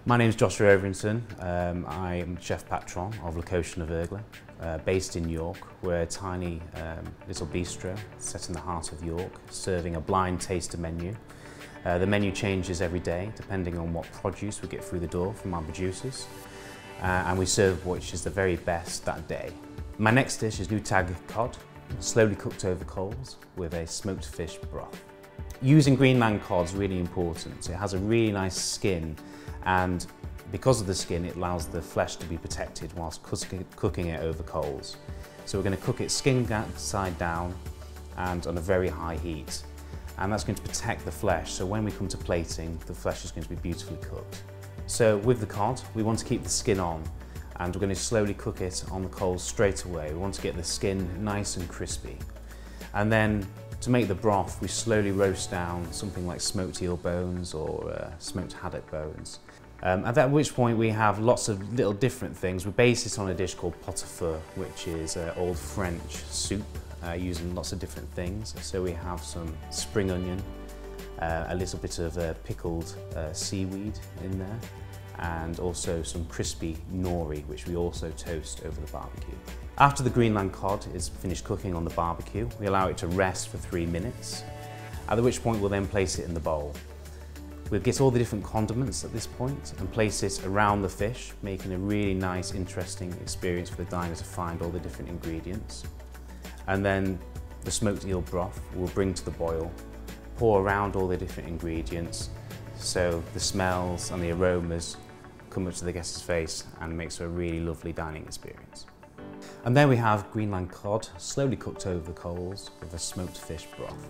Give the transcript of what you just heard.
My name is Josh Overington. I am chef patron of Cochon Aveugle, based in York. We're a tiny little bistro set in the heart of York, serving a blind taster menu. The menu changes every day depending on what produce we get through the door from our producers, and we serve which is the very best that day. My next dish is Nutaaq cod, slowly cooked over coals with a smoked fish broth. Using Greenland cod is really important. It has a really nice skin, and because of the skin it allows the flesh to be protected whilst cooking it over coals. So we're going to cook it skin side down and on a very high heat, and that's going to protect the flesh, so when we come to plating the flesh is going to be beautifully cooked. So with the cod we want to keep the skin on, and we're going to slowly cook it on the coals straight away. We want to get the skin nice and crispy, and then to make the broth, we slowly roast down something like smoked eel bones or smoked haddock bones. At which point we have lots of little different things. We base it on a dish called pot au feu, which is old French soup using lots of different things. So we have some spring onion, a little bit of pickled seaweed in there, and also some crispy nori, which we also toast over the barbecue. After the Greenland cod is finished cooking on the barbecue, we allow it to rest for 3 minutes, at which point we'll then place it in the bowl. We'll get all the different condiments at this point and place it around the fish, making a really nice, interesting experience for the diner to find all the different ingredients. And then the smoked eel broth we'll bring to the boil, pour around all the different ingredients, so the smells and the aromas come up to the guest's face and makes for a really lovely dining experience. And then we have Greenland cod, slowly cooked over the coals with a smoked fish broth.